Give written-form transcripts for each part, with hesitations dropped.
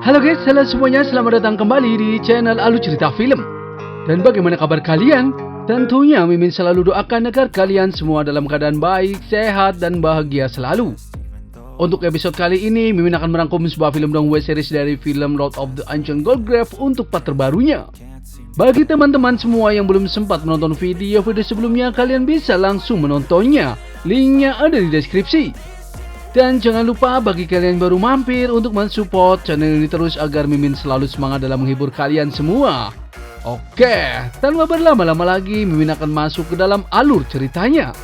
Halo guys, halo semuanya, selamat datang kembali di channel Alu Cerita Film. Dan bagaimana kabar kalian? Tentunya Mimin selalu doakan agar kalian semua dalam keadaan baik, sehat, dan bahagia selalu. Untuk episode kali ini, Mimin akan merangkum sebuah film dongeng series dari film Lord of the Ancient Goldgrave untuk part terbarunya. Bagi teman-teman semua yang belum sempat menonton video-video sebelumnya, kalian bisa langsung menontonnya. Linknya ada di deskripsi. Dan jangan lupa bagi kalian yang baru mampir untuk mensupport channel ini terus agar Mimin selalu semangat dalam menghibur kalian semua. Oke, tanpa berlama-lama lagi, Mimin akan masuk ke dalam alur ceritanya.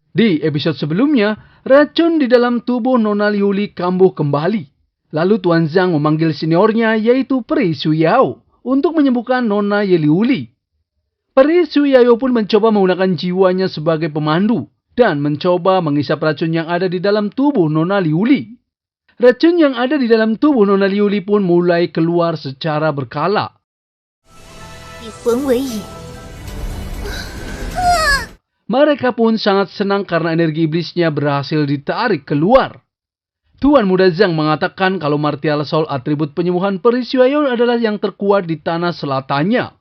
Di episode sebelumnya, racun di dalam tubuh Nona Liuli kambuh kembali. Lalu Tuan Zhang memanggil seniornya yaitu Peri Suyao untuk menyembuhkan Nona Liuli. Peri Suyao pun mencoba menggunakan jiwanya sebagai pemandu dan mencoba menghisap racun yang ada di dalam tubuh Nona Liuli. Racun yang ada di dalam tubuh Nona Liuli pun mulai keluar secara berkala. Mereka pun sangat senang karena energi iblisnya berhasil ditarik keluar. Tuan Muda Zhang mengatakan kalau Martial Soul atribut penyembuhan Peri Suyao adalah yang terkuat di tanah selatannya.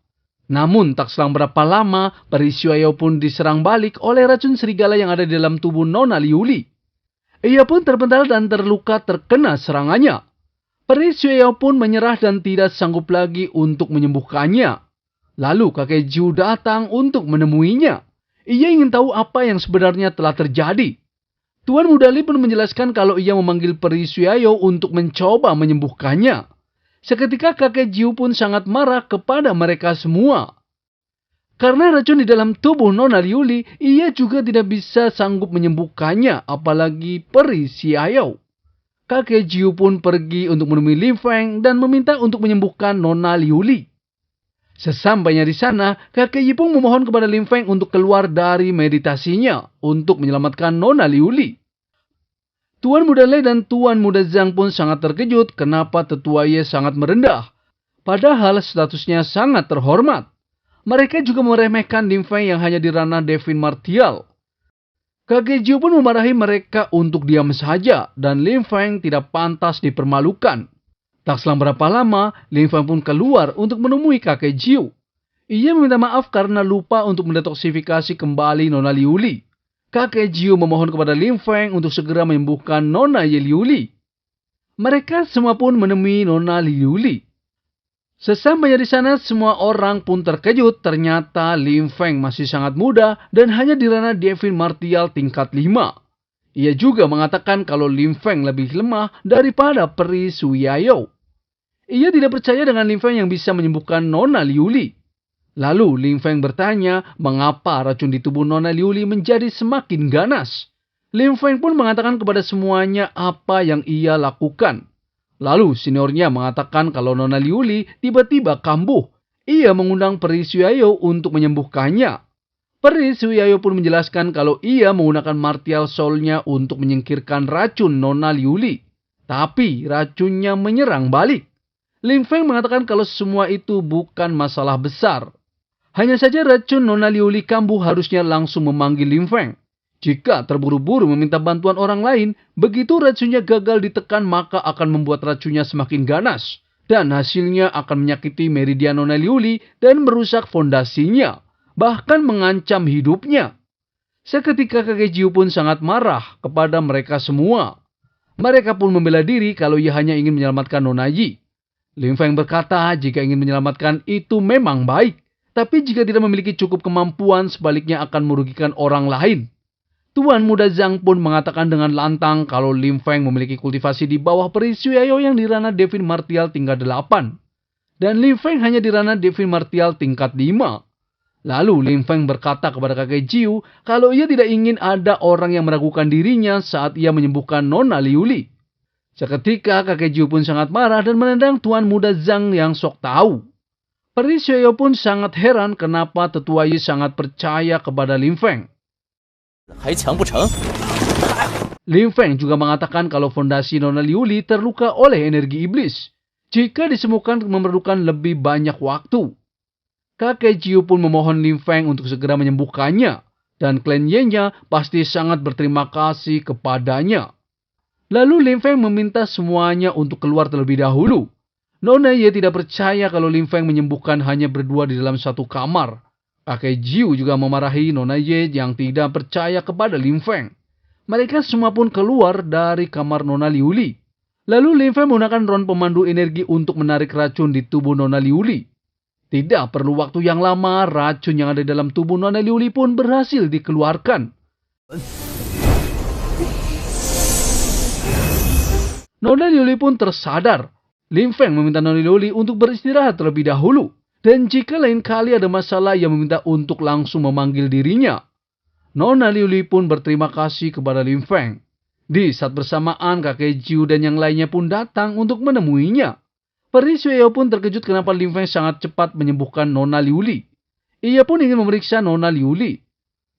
Namun tak selang berapa lama, Peri Suyao pun diserang balik oleh racun serigala yang ada di dalam tubuh Nona Liuli. Ia pun terpental dan terluka terkena serangannya. Peri Suyao pun menyerah dan tidak sanggup lagi untuk menyembuhkannya. Lalu kakek Jiu datang untuk menemuinya. Ia ingin tahu apa yang sebenarnya telah terjadi. Tuan Muda Li pun menjelaskan kalau ia memanggil Peri Suyao untuk mencoba menyembuhkannya. Seketika kakek Jiu pun sangat marah kepada mereka semua. Karena racun di dalam tubuh Nona Liuli, ia juga tidak bisa sanggup menyembuhkannya, apalagi Peri Suyao. Kakek Jiu pun pergi untuk menemui Lin Feng dan meminta untuk menyembuhkan Nona Liuli. Sesampainya di sana, kakek Yi pun memohon kepada Lin Feng untuk keluar dari meditasinya untuk menyelamatkan Nona Liuli. Tuan Muda Lei dan Tuan Muda Zhang pun sangat terkejut kenapa tetua Ye sangat merendah. Padahal statusnya sangat terhormat. Mereka juga meremehkan Lin Feng yang hanya di ranah Devin Martial. Kakek Jiu pun memarahi mereka untuk diam saja dan Lin Feng tidak pantas dipermalukan. Tak selang berapa lama, Lin Feng pun keluar untuk menemui kakek Jiu. Ia meminta maaf karena lupa untuk mendetoksifikasi kembali Nona Liuli. Kakek Jiu memohon kepada Lin Feng untuk segera menyembuhkan Nona Liuli. Mereka semua pun menemui Nona Liuli. Sesampainya di sana, semua orang pun terkejut. Ternyata Lin Feng masih sangat muda dan hanya di ranah Devin Martial tingkat 5. Ia juga mengatakan kalau Lin Feng lebih lemah daripada Peri Suyao. Ia tidak percaya dengan Lin Feng yang bisa menyembuhkan Nona Liuli. Lalu Lin Feng bertanya mengapa racun di tubuh Nona Liuli menjadi semakin ganas. Lin Feng pun mengatakan kepada semuanya apa yang ia lakukan. Lalu seniornya mengatakan kalau Nona Liuli tiba-tiba kambuh. Ia mengundang Peri Suyao untuk menyembuhkannya. Peri Suyao pun menjelaskan kalau ia menggunakan Martial Soul-nya untuk menyingkirkan racun Nona Liuli. Tapi racunnya menyerang balik. Lin Feng mengatakan kalau semua itu bukan masalah besar. Hanya saja racun Nona Liuli kambuh harusnya langsung memanggil Lin Feng. Jika terburu-buru meminta bantuan orang lain, begitu racunnya gagal ditekan maka akan membuat racunnya semakin ganas. Dan hasilnya akan menyakiti meridian Nona Liuli dan merusak fondasinya. Bahkan mengancam hidupnya. Seketika kakek Jiu pun sangat marah kepada mereka semua. Mereka pun membela diri kalau ia hanya ingin menyelamatkan Nona Yi. Lin Feng berkata jika ingin menyelamatkan itu memang baik. Tapi jika tidak memiliki cukup kemampuan, sebaliknya akan merugikan orang lain. Tuan Muda Zhang pun mengatakan dengan lantang kalau Lin Feng memiliki kultivasi di bawah Peri Suyao yang di ranah Devin Martial tingkat 8. Dan Lin Feng hanya di ranah Devin Martial tingkat 5. Lalu Lin Feng berkata kepada kakek Jiu kalau ia tidak ingin ada orang yang meragukan dirinya saat ia menyembuhkan Nona Liuli. Seketika kakek Jiu pun sangat marah dan menendang Tuan Muda Zhang yang sok tahu. Peri Suyao pun sangat heran kenapa tetua Yi sangat percaya kepada Lin Feng. Lin Feng juga mengatakan kalau fondasi Nona Liuli terluka oleh energi iblis. Jika disembuhkan memerlukan lebih banyak waktu. Kakek Jiu pun memohon Lin Feng untuk segera menyembuhkannya. Dan klan Ye-nya pasti sangat berterima kasih kepadanya. Lalu Lim Feng meminta semuanya untuk keluar terlebih dahulu. Nona Ye tidak percaya kalau Lim Feng menyembuhkan hanya berdua di dalam satu kamar. Kakek Jiu juga memarahi Nona Ye yang tidak percaya kepada Lim Feng. Mereka semua pun keluar dari kamar Nona Liuli. Lalu Lim Feng menggunakan ron pemandu energi untuk menarik racun di tubuh Nona Liuli. Tidak perlu waktu yang lama, racun yang ada di dalam tubuh Nona Liuli pun berhasil dikeluarkan. Nona Liuli pun tersadar. Lim Feng meminta Nona Liuli untuk beristirahat terlebih dahulu. Dan jika lain kali ada masalah, ia meminta untuk langsung memanggil dirinya. Nona Liuli pun berterima kasih kepada Lim Feng. Di saat bersamaan, kakek Jiu dan yang lainnya pun datang untuk menemuinya. Peri Xueyao pun terkejut kenapa Lim Feng sangat cepat menyembuhkan Nona Liuli. Ia pun ingin memeriksa Nona Liuli.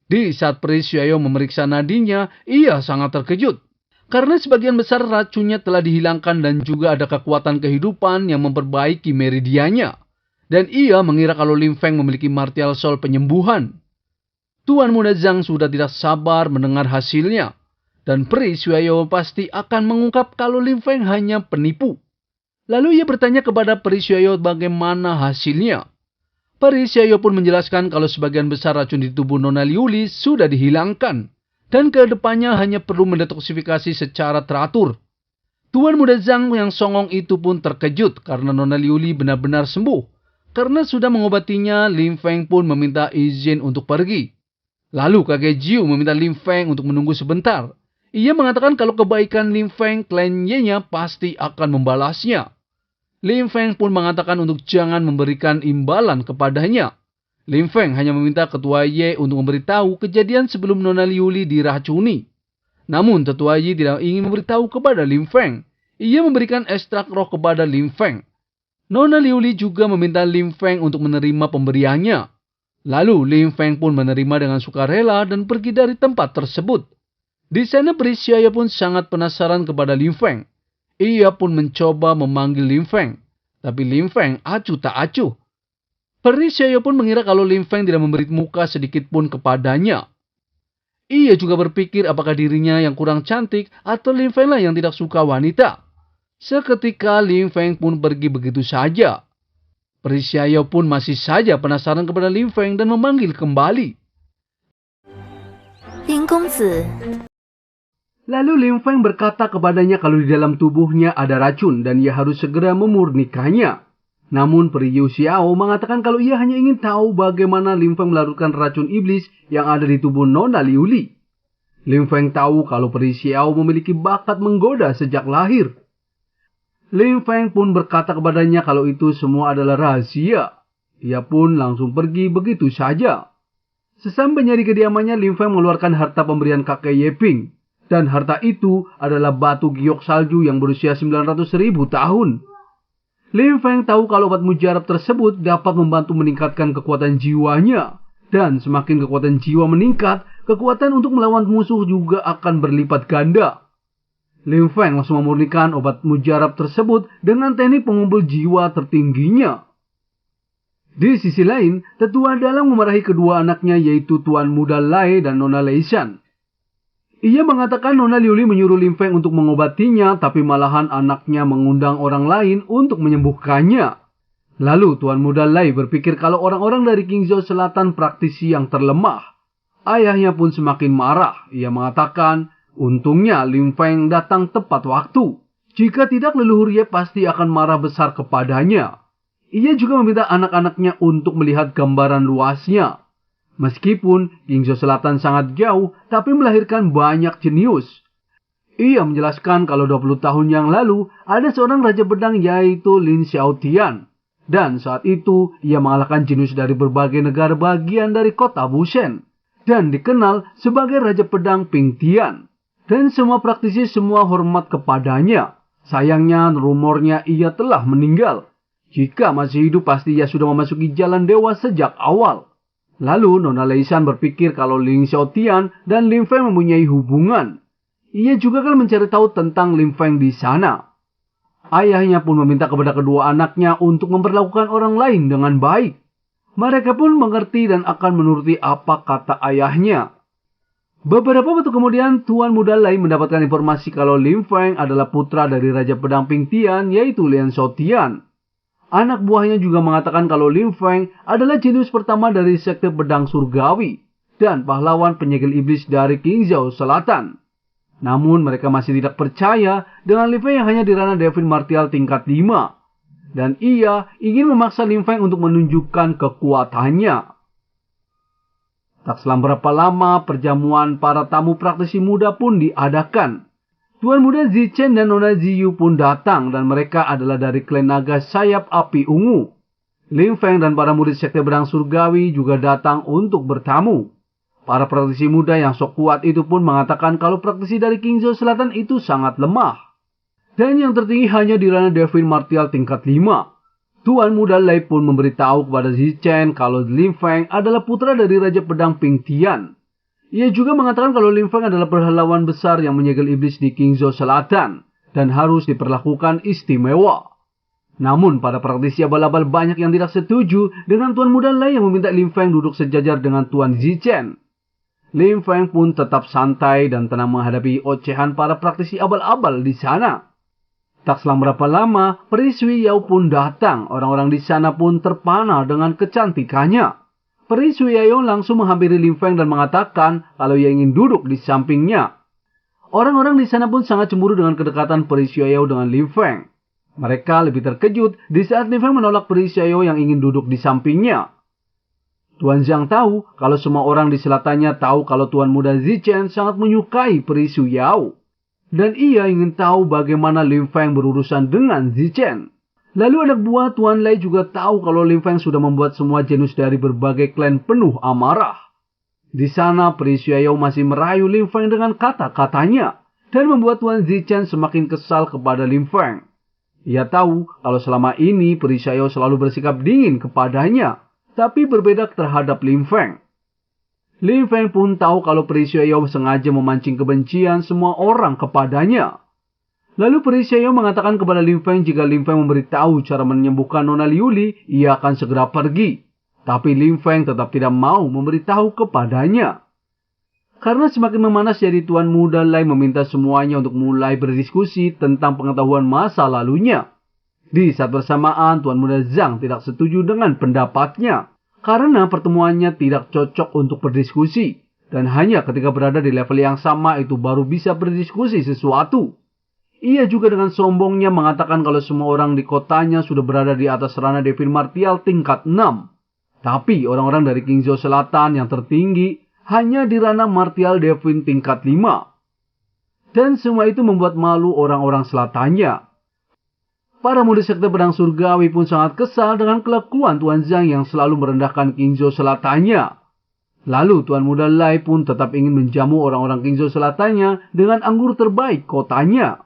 Di saat Peri Xueyao memeriksa nadinya, ia sangat terkejut. Karena sebagian besar racunnya telah dihilangkan dan juga ada kekuatan kehidupan yang memperbaiki meridianya. Dan ia mengira kalau Lim Feng memiliki martial soul penyembuhan. Tuan Muda Zhang sudah tidak sabar mendengar hasilnya. Dan Peri Xueyao pasti akan mengungkap kalau Lim Feng hanya penipu. Lalu ia bertanya kepada Peri Xueyao bagaimana hasilnya. Peri Xueyao pun menjelaskan kalau sebagian besar racun di tubuh Nona Liuli sudah dihilangkan. Dan ke depannya hanya perlu mendetoksifikasi secara teratur. Tuan Muda Zhang yang songong itu pun terkejut karena Nona Liuli benar-benar sembuh. Karena sudah mengobatinya, Lim Feng pun meminta izin untuk pergi. Lalu kakek Jiu meminta Lim Feng untuk menunggu sebentar. Ia mengatakan kalau kebaikan Lim Feng, klan Ye-nya pasti akan membalasnya. Lim Feng pun mengatakan untuk jangan memberikan imbalan kepadanya. Lim Feng hanya meminta Ketua Ye untuk memberitahu kejadian sebelum Nona Liuli diracuni. Namun Tetua Ye tidak ingin memberitahu kepada Lim Feng. Ia memberikan ekstrak roh kepada Lim Feng. Nona Liuli juga meminta Lim Feng untuk menerima pemberiannya. Lalu Lim Feng pun menerima dengan sukarela dan pergi dari tempat tersebut. Di sana Peri Xueyao pun sangat penasaran kepada Lim Feng. Ia pun mencoba memanggil Lim Feng. Tapi Lim Feng acuh tak acuh. Peri Xueyao pun mengira kalau Lim Feng tidak memberi muka sedikit pun kepadanya. Ia juga berpikir apakah dirinya yang kurang cantik atau Lim Feng lah yang tidak suka wanita. Seketika Lim Feng pun pergi begitu saja. Peri Xueyao pun masih saja penasaran kepada Lim Feng dan memanggil kembali. Lin Gongzi. Lalu Lim Feng berkata kepadanya kalau di dalam tubuhnya ada racun dan ia harus segera memurnikannya. Namun Peri Xiao mengatakan kalau ia hanya ingin tahu bagaimana Lim Feng melarutkan racun iblis yang ada di tubuh Nona Liuli. Lim Feng tahu kalau Peri Xiao memiliki bakat menggoda sejak lahir. Lim Feng pun berkata kepadanya kalau itu semua adalah rahasia. Ia pun langsung pergi begitu saja. Sesampainya di kediamannya, Lim Feng mengeluarkan harta pemberian kakek Yeping. Dan harta itu adalah batu giok salju yang berusia 900.000 tahun. Lim Feng tahu kalau obat mujarab tersebut dapat membantu meningkatkan kekuatan jiwanya. Dan semakin kekuatan jiwa meningkat, kekuatan untuk melawan musuh juga akan berlipat ganda. Lim Feng langsung memurnikan obat mujarab tersebut dengan teknik pengumpul jiwa tertingginya. Di sisi lain, Tetua Dalang memarahi kedua anaknya yaitu Tuan Muda Lai dan Nona Leishan. Ia mengatakan Nona Liuli menyuruh Lim Feng untuk mengobatinya, tapi malahan anaknya mengundang orang lain untuk menyembuhkannya. Lalu Tuan Muda Lai berpikir kalau orang-orang dari Qingzhou Selatan praktisi yang terlemah. Ayahnya pun semakin marah. Ia mengatakan, untungnya Lim Feng datang tepat waktu. Jika tidak, leluhur Ye pasti akan marah besar kepadanya. Ia juga meminta anak-anaknya untuk melihat gambaran luasnya. Meskipun Qingzhou Selatan sangat jauh, tapi melahirkan banyak jenius. Ia menjelaskan kalau 20 tahun yang lalu, ada seorang Raja Pedang yaitu Lin Xiaotian. Dan saat itu, ia mengalahkan jenius dari berbagai negara bagian dari kota Wushen. Dan dikenal sebagai Raja Pedang Ping Tian. Dan semua praktisi semua hormat kepadanya. Sayangnya, rumornya ia telah meninggal. Jika masih hidup, pasti ia sudah memasuki jalan dewa sejak awal. Lalu Nona Leishan berpikir kalau Ling Xiaotian dan Lim Feng mempunyai hubungan. Ia juga akan mencari tahu tentang Lim Feng di sana. Ayahnya pun meminta kepada kedua anaknya untuk memperlakukan orang lain dengan baik. Mereka pun mengerti dan akan menuruti apa kata ayahnya. Beberapa waktu kemudian, Tuan Muda Lai mendapatkan informasi kalau Lim Feng adalah putra dari Raja Pedang Ping Tian, yaitu Lian Shaotian. Anak buahnya juga mengatakan kalau Lim Feng adalah jenius pertama dari sekte pedang surgawi dan pahlawan penyegel iblis dari Qingzhou Selatan. Namun mereka masih tidak percaya dengan Lim Feng yang hanya di ranah Devin Martial tingkat 5. Dan ia ingin memaksa Lim Feng untuk menunjukkan kekuatannya. Tak selang berapa lama, perjamuan para tamu praktisi muda pun diadakan. Tuan Muda Zichen dan Nona Ziyu pun datang dan mereka adalah dari klan naga sayap api ungu. Lim Feng dan para murid sekte pedang surgawi juga datang untuk bertamu. Para praktisi muda yang sok kuat itu pun mengatakan kalau praktisi dari Qingzhou Selatan itu sangat lemah. Dan yang tertinggi hanya di ranah Devin Martial tingkat 5. Tuan Muda Lai pun memberitahu kepada Zichen kalau Lim Feng adalah putra dari Raja Pedang Ping Tian. Ia juga mengatakan kalau Lim Feng adalah pahlawan besar yang menyegel iblis di Qingzhou Selatan dan harus diperlakukan istimewa. Namun para praktisi abal-abal banyak yang tidak setuju dengan Tuan Muda Lai yang meminta Lim Feng duduk sejajar dengan Tuan Zichen. Lim Feng pun tetap santai dan tenang menghadapi ocehan para praktisi abal-abal di sana. Tak selang berapa lama, Peri Sui Yao pun datang. Orang-orang di sana pun terpana dengan kecantikannya. Peri Sui Yao langsung menghampiri Lim Feng dan mengatakan kalau ia ingin duduk di sampingnya. Orang-orang di sana pun sangat cemburu dengan kedekatan Peri Sui Yao dengan Lim Feng. Mereka lebih terkejut di saat Lim Feng menolak Peri Sui Yao yang ingin duduk di sampingnya. Tuan Zhang tahu kalau semua orang di selatannya tahu kalau Tuan Muda Zichen sangat menyukai Peri Sui Yao. Dan ia ingin tahu bagaimana Lim Feng berurusan dengan Zichen. Lalu anak buah Tuan Lai juga tahu kalau Lim Feng sudah membuat semua jenius dari berbagai klan penuh amarah. Di sana Peri Sui Yao masih merayu Lim Feng dengan kata-katanya dan membuat Tuan Zichen semakin kesal kepada Lim Feng. Ia tahu kalau selama ini Peri Sui Yao selalu bersikap dingin kepadanya, tapi berbeda terhadap Lim Feng. Lim Feng pun tahu kalau Peri Sui Yao sengaja memancing kebencian semua orang kepadanya. Lalu Peri Sui Yao mengatakan kepada Lim Feng jika Lim Feng memberitahu cara menyembuhkan Nona Liuli, ia akan segera pergi. Tapi Lim Feng tetap tidak mau memberitahu kepadanya. Karena semakin memanas jadi Tuan Muda Lai meminta semuanya untuk mulai berdiskusi tentang pengetahuan masa lalunya. Di saat bersamaan Tuan Muda Zhang tidak setuju dengan pendapatnya. Karena pertemuannya tidak cocok untuk berdiskusi. Dan hanya ketika berada di level yang sama itu baru bisa berdiskusi sesuatu. Ia juga dengan sombongnya mengatakan kalau semua orang di kotanya sudah berada di atas ranah Devin Martial tingkat 6. Tapi orang-orang dari Qingzhou Selatan yang tertinggi hanya di ranah Martial Devin tingkat 5. Dan semua itu membuat malu orang-orang selatannya. Para murid sekte pedang surgawi pun sangat kesal dengan kelakuan Tuan Zhang yang selalu merendahkan Qingzhou Selatannya. Lalu Tuan Muda Lai pun tetap ingin menjamu orang-orang Qingzhou Selatannya dengan anggur terbaik kotanya.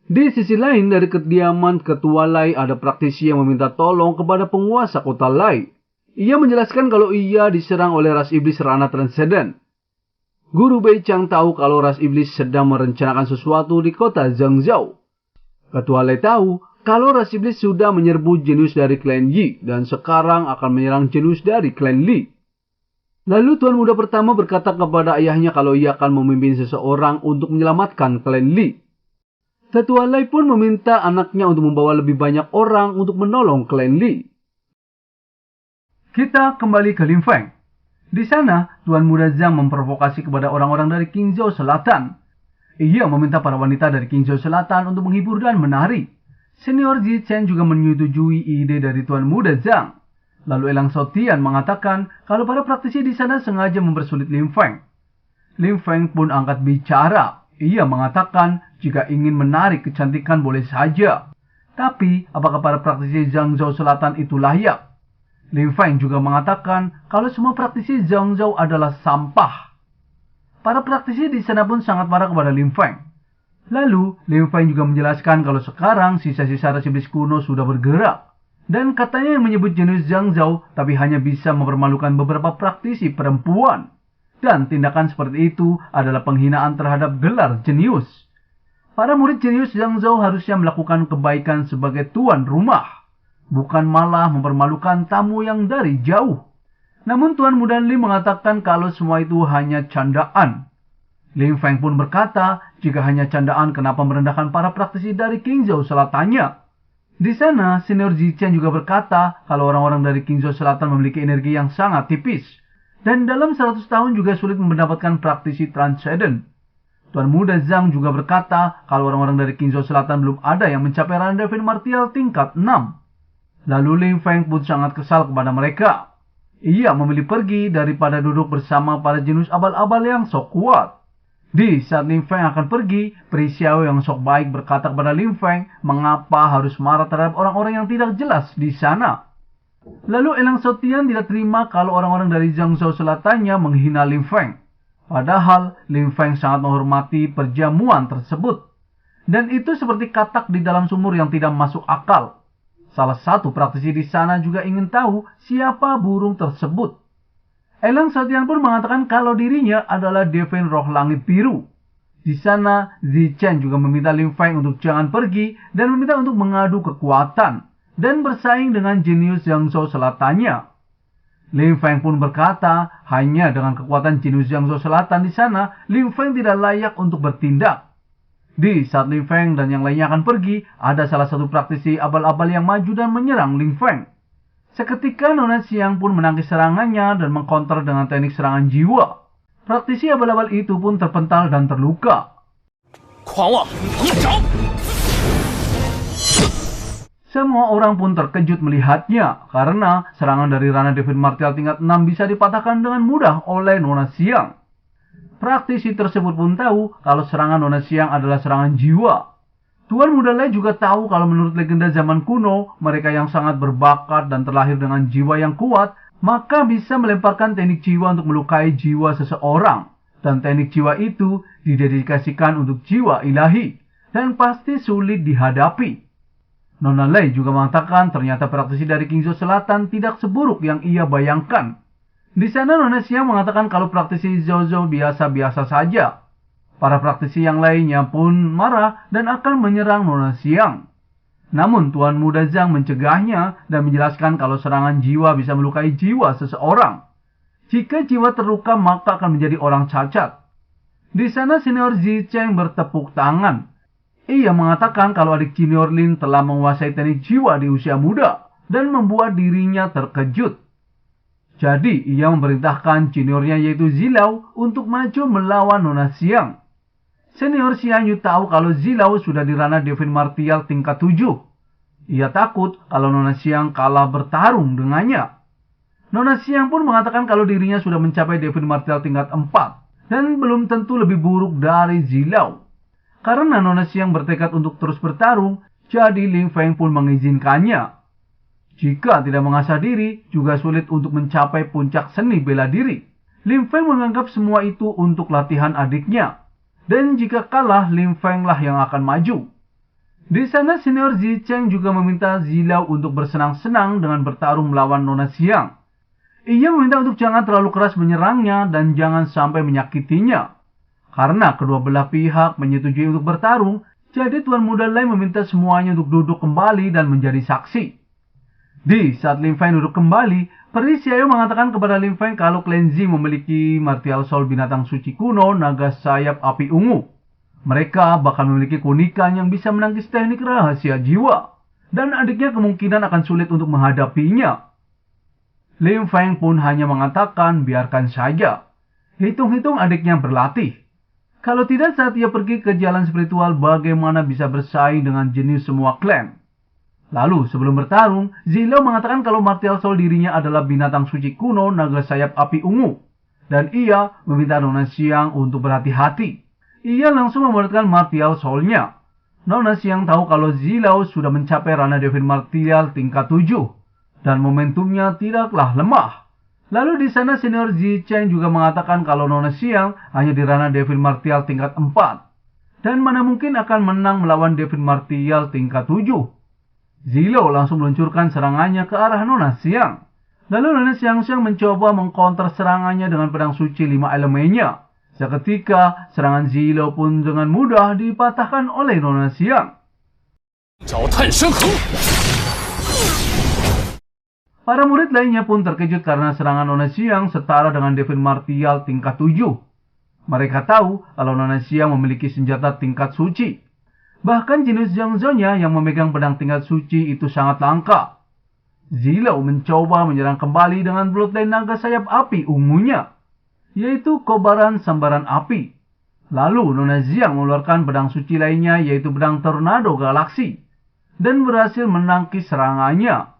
Di sisi lain dari kediaman Ketua Lai ada praktisi yang meminta tolong kepada penguasa kota Lai. Ia menjelaskan kalau ia diserang oleh ras iblis ranah transenden. Guru Bei Chang tahu kalau ras iblis sedang merencanakan sesuatu di kota Zhengzhou. Ketua Lai tahu kalau ras iblis sudah menyerbu jenius dari klan Yi dan sekarang akan menyerang jenius dari klan Li. Lalu Tuan Muda pertama berkata kepada ayahnya kalau ia akan memimpin seseorang untuk menyelamatkan klan Li. Ketua Lai pun meminta anaknya untuk membawa lebih banyak orang untuk menolong klan Li. Kita kembali ke Lim Feng. Di sana, Tuan Muda Zhang memprovokasi kepada orang-orang dari Qingzhou Selatan. Ia meminta para wanita dari Qingzhou Selatan untuk menghibur dan menari. Senior Zichen juga menyetujui ide dari Tuan Muda Zhang. Lalu Elang Shaotian mengatakan kalau para praktisi di sana sengaja mempersulit Lim Feng. Lim Feng pun angkat bicara. Ia mengatakan jika ingin menarik kecantikan boleh saja. Tapi apakah para praktisi Zhengzhou Selatan itu layak? Lim Feng juga mengatakan kalau semua praktisi Zhengzhou adalah sampah. Para praktisi di sana pun sangat marah kepada Lim Feng. Lalu, Lim Feng juga menjelaskan kalau sekarang sisa-sisa ras iblis kuno sudah bergerak. Dan katanya yang menyebut jenius Zhengzhou, tapi hanya bisa mempermalukan beberapa praktisi perempuan. Dan tindakan seperti itu adalah penghinaan terhadap gelar jenius. Para murid jenius Zhengzhou harusnya melakukan kebaikan sebagai tuan rumah. Bukan malah mempermalukan tamu yang dari jauh. Namun Tuan Muda Li mengatakan kalau semua itu hanya candaan. Lin Feng pun berkata, jika hanya candaan kenapa merendahkan para praktisi dari Qingzhou Selatannya. Di sana, senior Zi Chen juga berkata kalau orang-orang dari Qingzhou Selatan memiliki energi yang sangat tipis. Dan dalam 100 tahun juga sulit mendapatkan praktisi transcendent. Tuan Muda Zhang juga berkata kalau orang-orang dari Qingzhou Selatan belum ada yang mencapai ranah Divine Martial tingkat 6. Lalu Lin Feng pun sangat kesal kepada mereka. Ia memilih pergi daripada duduk bersama para jenius abal-abal yang sok kuat. Di saat Lin Feng akan pergi, Pri Xiao yang sok baik berkata kepada Lin Feng mengapa harus marah terhadap orang-orang yang tidak jelas di sana. Lalu Elang Sotian tidak terima kalau orang-orang dari Jiangzhou Selatannya menghina Lin Feng. Padahal Lin Feng sangat menghormati perjamuan tersebut. Dan itu seperti katak di dalam sumur yang tidak masuk akal. Salah satu praktisi di sana juga ingin tahu siapa burung tersebut. Elang Sotian pun mengatakan kalau dirinya adalah Divine Roh Langit Biru. Di sana, Zi Chen juga meminta Lin Feng untuk jangan pergi dan meminta untuk mengadu kekuatan dan bersaing dengan jenius Jiangzhou Selatannya. Lin Feng pun berkata, hanya dengan kekuatan jenius Jiangzhou Selatan di sana, Lin Feng tidak layak untuk bertindak. Di saat Lin Feng dan yang lainnya akan pergi, ada salah satu praktisi abal-abal yang maju dan menyerang Lin Feng. Seketika Nona Xiang pun menangkis serangannya dan mengkonter dengan teknik serangan jiwa. Praktisi abal-abal itu pun terpental dan terluka. Semua orang pun terkejut melihatnya karena serangan dari ranah Divine Martial tingkat 6 bisa dipatahkan dengan mudah oleh Nona Xiang. Praktisi tersebut pun tahu kalau serangan Nona Xiang adalah serangan jiwa. Tuan Muda Li juga tahu kalau menurut legenda zaman kuno, mereka yang sangat berbakat dan terlahir dengan jiwa yang kuat, maka bisa melemparkan teknik jiwa untuk melukai jiwa seseorang. Dan teknik jiwa itu didedikasikan untuk jiwa ilahi, dan pasti sulit dihadapi. Nona Li juga mengatakan ternyata praktisi dari Qingzhou Selatan tidak seburuk yang ia bayangkan. Di sana Nona Xiang mengatakan kalau praktisi Zhou biasa-biasa saja. Para praktisi yang lainnya pun marah dan akan menyerang Nona Xiang. Namun Tuan Muda Zhang mencegahnya dan menjelaskan kalau serangan jiwa bisa melukai jiwa seseorang. Jika jiwa terluka maka akan menjadi orang cacat. Di sana senior Zi Cheng bertepuk tangan. Ia mengatakan kalau adik junior Lin telah menguasai teknik jiwa di usia muda dan membuat dirinya terkejut. Jadi ia memerintahkan juniornya yaitu Zilau untuk maju melawan Nona Xiang. Senior Xiang Yu tahu kalau Zilau sudah di ranah Divine Martial tingkat 7. Ia takut kalau Nona Xiang kalah bertarung dengannya. Nona Xiang pun mengatakan kalau dirinya sudah mencapai Divine Martial tingkat 4 dan belum tentu lebih buruk dari Zilau. Karena Nona Xiang bertekad untuk terus bertarung, jadi Lin Feng pun mengizinkannya. Jika tidak mengasah diri, juga sulit untuk mencapai puncak seni bela diri. Lin Feng menganggap semua itu untuk latihan adiknya. Dan jika kalah, Lin Feng lah yang akan maju. Di sana senior Zi Cheng juga meminta Zilau untuk bersenang-senang dengan bertarung melawan Nona Xiang. Ia meminta untuk jangan terlalu keras menyerangnya dan jangan sampai menyakitinya. Karena kedua belah pihak menyetujui untuk bertarung, jadi Tuan Muda Li meminta semuanya untuk duduk kembali dan menjadi saksi. Di saat Lin Feng duduk kembali, Pri Xiao mengatakan kepada Lin Feng kalau Klan Zi memiliki martial soul binatang suci kuno naga sayap api ungu. Mereka bahkan memiliki keunikan yang bisa menangkis teknik rahasia jiwa. Dan adiknya kemungkinan akan sulit untuk menghadapinya. Lin Feng pun hanya mengatakan biarkan saja. Hitung-hitung adiknya berlatih. Kalau tidak saat ia pergi ke jalan spiritual bagaimana bisa bersaing dengan jenius semua klan. Lalu sebelum bertarung, Zilau mengatakan kalau martial soul dirinya adalah binatang suci kuno naga sayap api ungu. Dan ia meminta Nona Xiang untuk berhati-hati. Ia langsung membuatkan martial soulnya. Nona Xiang tahu kalau Zilau sudah mencapai ranah Divine Martial tingkat 7. Dan momentumnya tidaklah lemah. Lalu di sana senior Zi Cheng juga mengatakan kalau Nona Xiang hanya di ranah Divine Martial tingkat 4. Dan mana mungkin akan menang melawan Divine Martial tingkat 7. Zilau langsung meluncurkan serangannya ke arah Nona Xiang. Lalu Nona Xiang mencoba mengkonter serangannya dengan pedang suci 5 elemennya. Seketika, serangan Zilau pun dengan mudah dipatahkan oleh Nona Xiang. Para murid lainnya pun terkejut karena serangan Nona Xiang setara dengan Devin Martial tingkat 7. Mereka tahu kalau Nona Xiang memiliki senjata tingkat suci. Bahkan jenius Zhangzhou-nya yang memegang pedang tingkat suci itu sangat langka. Zilao mencoba menyerang kembali dengan bloodline naga sayap api ungunya, yaitu kobaran sambaran api. Lalu Nona Xiang mengeluarkan pedang suci lainnya, yaitu pedang tornado galaksi, dan berhasil menangkis serangannya.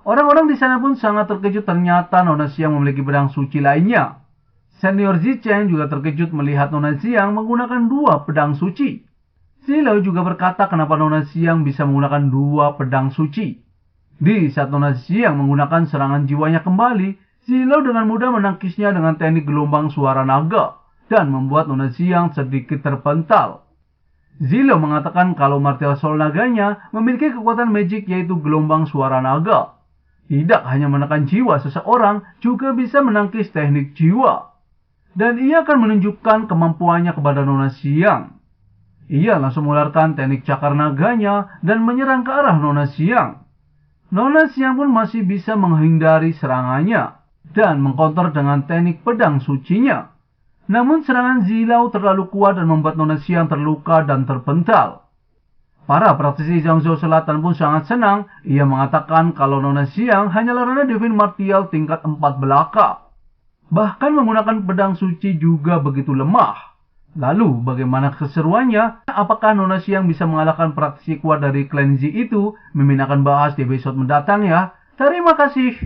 Orang-orang di sana pun sangat terkejut ternyata Nona Xiang memiliki pedang suci lainnya. Senior Zichen juga terkejut melihat Nona Xiang menggunakan 2 pedang suci. Zilao juga berkata kenapa Nona Xiang bisa menggunakan 2 pedang suci. Di saat Nona Xiang menggunakan serangan jiwanya kembali, Zilao dengan mudah menangkisnya dengan teknik gelombang suara naga dan membuat Nona Xiang sedikit terpental. Zilao mengatakan kalau martial soul naganya memiliki kekuatan magic yaitu gelombang suara naga. Tidak hanya menekan jiwa seseorang, juga bisa menangkis teknik jiwa. Dan ia akan menunjukkan kemampuannya kepada Nona Xiang. Ia langsung mengeluarkan teknik cakar naganya dan menyerang ke arah Nona Xiang. Nona Xiang pun masih bisa menghindari serangannya dan mengkonter dengan teknik pedang sucinya. Namun serangan Zilao terlalu kuat dan membuat Nona Xiang terluka dan terpental. Para praktisi Zhangzhou Selatan pun sangat senang. Ia mengatakan kalau Nona Xiang hanyalah Nona Devin Martial tingkat 4 belaka. Bahkan menggunakan pedang suci juga begitu lemah. Lalu bagaimana keseruannya? Apakah Nona Xiang bisa mengalahkan praktisi kuat dari klan Z itu? Mimin akan bahas di episode mendatang ya. Terima kasih.